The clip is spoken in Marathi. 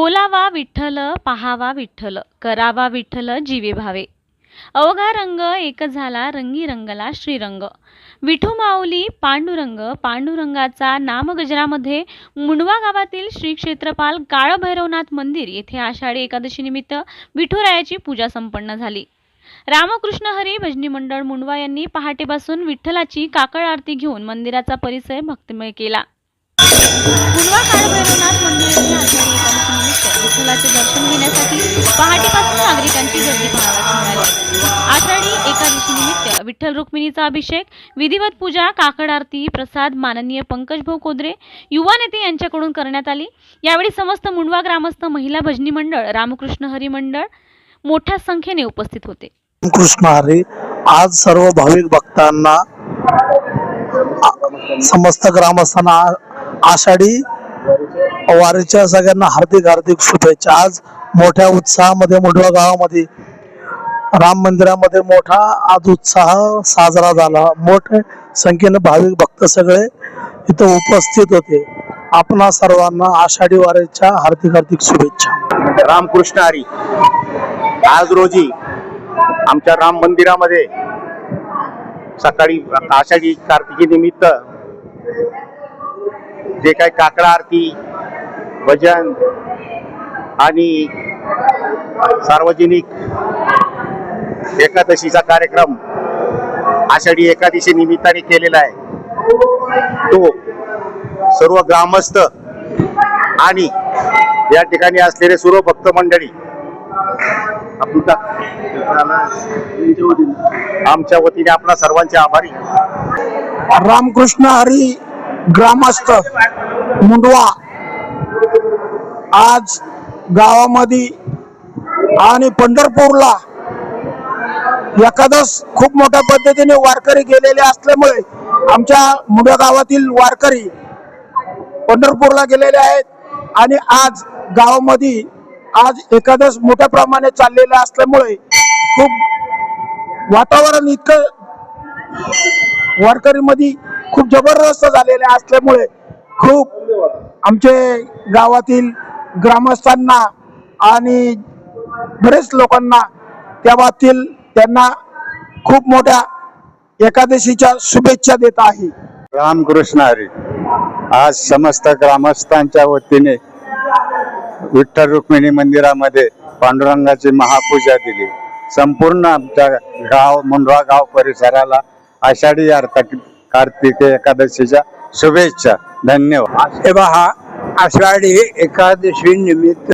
बोलावा विठ्ठल, पाहावा विठ्ठल, करावा विठ्ठल जीवे भावे. अवघा रंग एक झाला, रंगी रंगला श्रीरंग. विठू माऊली पांडुरंग, पांडुरंगाचा नामगजरामध्ये मुंडवा गावातील श्री क्षेत्रपाल काळभैरवनाथ मंदिर येथे आषाढी एकादशी निमित्त विठुरायाची पूजा संपन्न झाली. रामकृष्ण हरी भजनी मंडळ मुंडवा यांनी पहाटेपासून विठ्ठलाची काकड आरती घेऊन मंदिराचा परिसर भक्तिमय केला. मुंडवा काळभैरवनाथ मंदिर येथे आषाढी एकादशी निमित्त विठ्ठलाचे दर्शन घेण्यासाठी पहाटेपासून नागरिकांची गर्दी पाहावयास मिळाली. आषाढी एकादशी निमित्त विठ्ठल रुक्मिणीचा अभिषेक, विधिवत पूजा, काकड आरती, प्रसाद माननीय पंकजभाऊ कोदरे युवा नेते यांच्याकडून करण्यात आली. यावेळी समस्त मुंडवा ग्रामस्थ, महिला भजनी मंडळ, रामकृष्ण हरी मंडळ मोठ्या संख्येने उपस्थित होते. कृष्ण हरी आज सर्व भाविक भक्तांना, समस्त ग्रामस्थांना आषाढी वारीच्या सगळ्यांना हार्दिक हार्दिक शुभेच्छा. आज मोठ्या उत्साहामध्ये मुंडवा गावामध्ये राम मंदिरामध्ये मोठा आज उत्साह साजरा झाला. मोठ्या संख्येने भाविक भक्त सगळे इथं उपस्थित होते. आपणा सर्वांना आषाढी वारीच्या हार्दिक हार्दिक शुभेच्छा. रामकृष्ण हरी आज रोजी आमच्या राम मंदिरामध्ये सकाळी आषाढी कार्तिकी निमित्त जे काही काकडा आरती, भजन आणि सार्वजनिक एकादशीचा कार्यक्रम आषाढी एकादशी निमित्ताने केलेला आहे, तो सर्व ग्रामस्थ आणि या ठिकाणी असलेले सर्व भक्त मंडळी आमच्या वतीने आपणा सर्वांचे आभारी. रामकृष्ण हरी ग्रामस्थ मुंडवा आज गावामध्ये आणि पंढरपूरला एकादश खूप मोठ्या पद्धतीने वारकरी गेलेले असल्यामुळे आमच्या मुंडवा गावातील वारकरी पंढरपूरला गेलेले आहेत आणि आज गावामध्ये आज एकादश मोठ्या प्रमाणात चाललेले असल्यामुळे खूप वातावरण इतकं वारकरीमध्ये खूप जबरदस्त झालेले असल्यामुळे खूप आमचे गावातील ग्रामस्थांना आणि बरेच लोकांना त्या बाबतीत त्यांना खूप मोठ्या एकादशीच्या शुभेच्छा देत आहे. रामकृष्ण हरी आज समस्त ग्रामस्थांच्या वतीने विठ्ठल रुक्मिणी मंदिरामध्ये पांडुरंगाची महापूजा दिली. संपूर्ण आमच्या गाव मुंडवा गाव परिसराला आषाढी कार्तिक एकादशीच्या शुभेच्छा. धन्यवाद. आषाढी एकादशी निमित्त